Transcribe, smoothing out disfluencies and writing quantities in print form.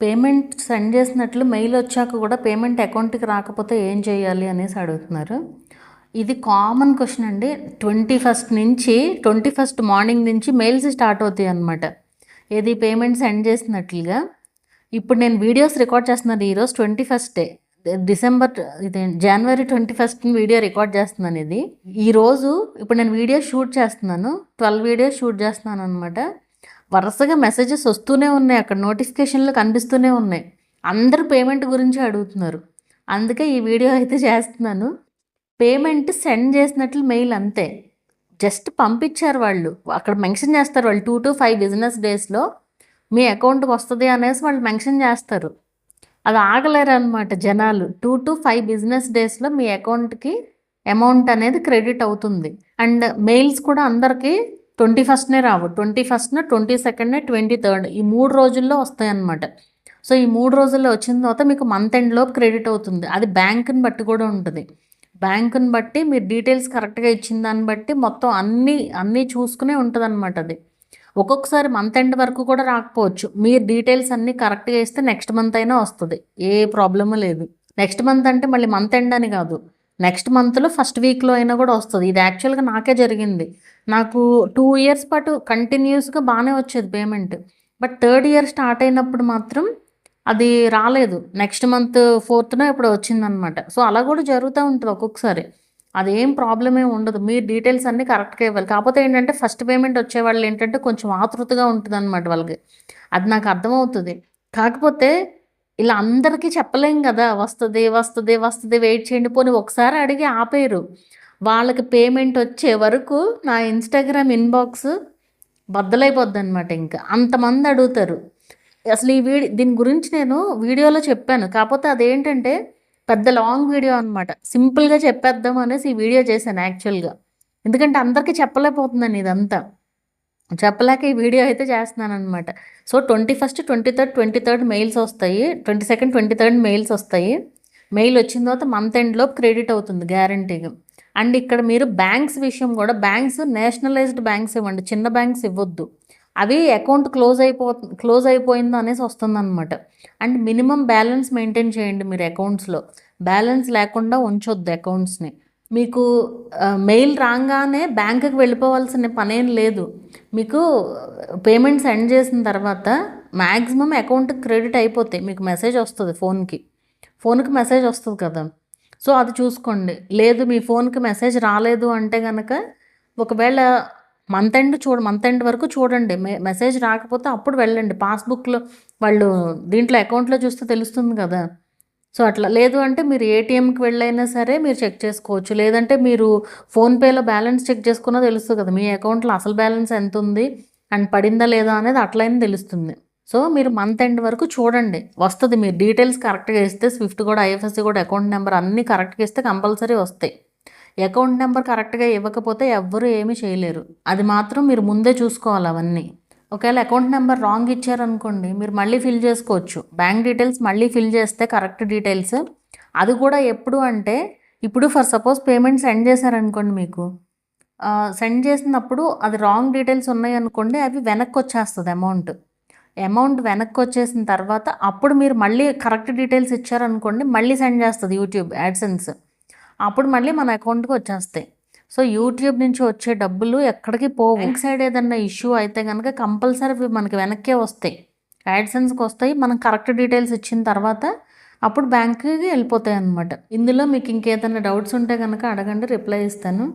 Payment send చేసినట్లు mail వచ్చాక కూడా పేమెంట్ అకౌంట్కి రాకపోతే ఏం చేయాలి అనేసి అడుగుతున్నారు. ఇది కామన్ క్వశ్చన్ అండి. 21 మార్నింగ్ నుంచి మెయిల్స్ స్టార్ట్ అవుతాయి అన్నమాట. ఏది పేమెంట్ సెండ్ చేసినట్లుగా. ఇప్పుడు నేను వీడియోస్ రికార్డ్ చేస్తున్నాను. ఈరోజు 21 జనవరి 21 వీడియో రికార్డ్ చేస్తున్నాను. ఇది ఈరోజు ఇప్పుడు నేను వీడియో షూట్ చేస్తున్నాను. 12 వీడియోస్ షూట్ చేస్తున్నాను అనమాట. వరుసగా మెసేజెస్ వస్తూనే ఉన్నాయి, అక్కడ నోటిఫికేషన్లు కనిపిస్తూనే ఉన్నాయి. అందరూ పేమెంట్ గురించి అడుగుతున్నారు. అందుకే ఈ వీడియో అయితే చేస్తున్నాను. పేమెంట్ సెండ్ చేసినట్లు మెయిల్ అంతే, జస్ట్ పంపించారు వాళ్ళు. అక్కడ మెన్షన్ చేస్తారు వాళ్ళు 2 to 5 బిజినెస్ డేస్లో మీ అకౌంట్కి వస్తుంది అనేసి వాళ్ళు మెన్షన్ చేస్తారు. అది ఆగలేరు అనమాట జనాలు. 2 to 5 బిజినెస్ డేస్లో మీ అకౌంట్కి అమౌంట్ అనేది క్రెడిట్ అవుతుంది. అండ్ మెయిల్స్ కూడా అందరికీ 21నే రావు. 21, 22, 23 ఈ 3 రోజుల్లో వస్తాయన్నమాట. సో ఈ 3 రోజుల్లో వచ్చిన తర్వాత మీకు మంత్ ఎండ్లో క్రెడిట్ అవుతుంది. అది బ్యాంకుని బట్టి కూడా ఉంటుంది. బ్యాంకుని బట్టి మీరు డీటెయిల్స్ కరెక్ట్గా ఇచ్చిన దాన్ని బట్టి మొత్తం అన్నీ చూసుకునే ఉంటుంది అనమాట. అది ఒక్కొక్కసారి మంత్ ఎండ్ వరకు కూడా రాకపోవచ్చు. మీరు డీటెయిల్స్ అన్నీ కరెక్ట్గా ఇస్తే నెక్స్ట్ మంత్ అయినా వస్తుంది, ఏ ప్రాబ్లము లేదు. నెక్స్ట్ మంత్ అంటే మళ్ళీ మంత్ ఎండ్ అని కాదు, నెక్స్ట్ మంత్లో ఫస్ట్ వీక్లో అయినా కూడా వస్తుంది. ఇది యాక్చువల్గా నాకే జరిగింది. నాకు 2 years పాటు కంటిన్యూస్గా బాగానే వచ్చేది payment. But 3rd year start అయినప్పుడు మాత్రం అది రాలేదు. నెక్స్ట్ మంత్ 4th ఇప్పుడు వచ్చిందనమాట. సో అలా కూడా జరుగుతూ ఉంటుంది ఒక్కొక్కసారి. అదేం ప్రాబ్లం ఏమి ఉండదు. మీరు డీటెయిల్స్ అన్నీ కరెక్ట్గా ఇవ్వాలి. కాకపోతే ఏంటంటే ఫస్ట్ పేమెంట్ వచ్చేవాళ్ళు ఏంటంటే కొంచెం ఆతృతగా ఉంటుంది అనమాట వాళ్ళకి. అది నాకు అర్థమవుతుంది. కాకపోతే ఇలా అందరికీ చెప్పలేం కదా, వస్తుంది వస్తుంది వస్తుంది వెయిట్ చేయండి. పోనీ ఒకసారి అడిగి ఆపేరు. వాళ్ళకి పేమెంట్ వచ్చే వరకు నా ఇన్స్టాగ్రామ్ ఇన్బాక్స్ బద్దలైపోద్ది అనమాట. ఇంకా అంతమంది అడుగుతారు. అసలు దీని గురించి నేను వీడియోలో చెప్పాను. కాకపోతే అదేంటంటే పెద్ద లాంగ్ వీడియో అనమాట. సింపుల్గా చెప్పేద్దాం అనేసి ఈ వీడియో చేశాను యాక్చువల్గా. ఎందుకంటే అందరికీ చెప్పలేకపోతున్నాను, ఇదంతా చెప్పలేక ఈ వీడియో అయితే చేస్తున్నాను అనమాట. సో 21, 23 మెయిల్స్ వస్తాయి. 22, 23 మెయిల్స్ వస్తాయి. మెయిల్ వచ్చిన తర్వాత మంత్ ఎండ్లో క్రెడిట్ అవుతుంది గ్యారంటీగా. అండ్ ఇక్కడ మీరు బ్యాంక్స్ విషయం కూడా, బ్యాంక్స్ నేషనలైజ్డ్ బ్యాంక్స్ ఇవ్వండి, చిన్న బ్యాంక్స్ ఇవ్వద్దు. అవి అకౌంట్ క్లోజ్ అయిపోయిందో అనేసి వస్తుందన్నమాట. అండ్ మినిమం బ్యాలెన్స్ మెయింటైన్ చేయండి మీరు అకౌంట్స్లో. బ్యాలెన్స్ లేకుండా ఉంచొద్దు అకౌంట్స్ని. మీకు మెయిల్ రాగానే బ్యాంకుకి వెళ్ళిపోవాల్సిన పనేం లేదు. మీకు పేమెంట్ సెండ్ చేసిన తర్వాత మ్యాక్సిమం అకౌంట్కి క్రెడిట్ అయిపోతాయి. మీకు మెసేజ్ వస్తుంది ఫోన్కి మెసేజ్ వస్తుంది కదా. సో అది చూసుకోండి. లేదు మీ ఫోన్కి మెసేజ్ రాలేదు అంటే కనుక ఒకవేళ మంత్ ఎండ్ వరకు చూడండి. మెసేజ్ రాకపోతే అప్పుడు వెళ్ళండి. పాస్బుక్లో వాళ్ళు దీంట్లో అకౌంట్లో చూస్తే తెలుస్తుంది కదా. సో అట్లా లేదు అంటే మీరు ఏటీఎంకి వెళ్ళైనా సరే మీరు చెక్ చేసుకోవచ్చు. లేదంటే మీరు ఫోన్పేలో బ్యాలెన్స్ చెక్ చేసుకున్నా తెలుస్తుంది కదా, మీ అకౌంట్లో అసలు బ్యాలెన్స్ ఎంత ఉంది అండ్ పడిందా లేదా అనేది అట్లయినా తెలుస్తుంది. సో మీరు మంత్ ఎండ్ వరకు చూడండి, వస్తుంది. మీరు డీటెయిల్స్ కరెక్ట్గా ఇస్తే స్విఫ్ట్ కూడా, ఐఎఫ్ఎస్సి కూడా, అకౌంట్ నెంబర్ అన్నీ కరెక్ట్గా ఇస్తే కంపల్సరీ వస్తాయి. అకౌంట్ నెంబర్ కరెక్ట్గా ఇవ్వకపోతే ఎవ్వరూ ఏమీ చేయలేరు. అది మాత్రం మీరు ముందే చూసుకోవాలి అవన్నీ. ఒకవేళ అకౌంట్ నెంబర్ రాంగ్ ఇచ్చారనుకోండి, మీరు మళ్ళీ ఫిల్ చేసుకోవచ్చు. బ్యాంక్ డీటెయిల్స్ మళ్ళీ ఫిల్ చేస్తే కరెక్ట్ డీటెయిల్స్. అది కూడా ఎప్పుడు అంటే, ఇప్పుడు ఫర్ సపోజ్ పేమెంట్ సెండ్ చేశారనుకోండి, మీకు సెండ్ చేసినప్పుడు అది రాంగ్ డీటెయిల్స్ ఉన్నాయి అనుకోండి, అవి వెనక్కి వచ్చేస్తుంది అమౌంట్ వెనక్కి వచ్చేసిన తర్వాత అప్పుడు మీరు మళ్ళీ కరెక్ట్ డీటెయిల్స్ ఇచ్చారనుకోండి, మళ్ళీ సెండ్ చేస్తుంది యూట్యూబ్ యాడ్సెన్స్. అప్పుడు మళ్ళీ మన అకౌంట్కి వచ్చేస్తాయి. సో యూట్యూబ్ నుంచి వచ్చే డబ్బులు ఎక్కడికి పోవు. బ్యాంక్ సైడ్ ఏదన్నా ఇష్యూ అయితే కనుక కంపల్సరీ మనకి వెనక్కే వస్తాయి, యాడ్సెన్స్కి వస్తాయి. మనం కరెక్ట్ డీటెయిల్స్ ఇచ్చిన తర్వాత అప్పుడు బ్యాంక్కి వెళ్ళిపోతాయి అన్నమాట. ఇందులో మీకు ఇంకేదైనా డౌట్స్ ఉంటే కనుక అడగండి, రిప్లై ఇస్తాను.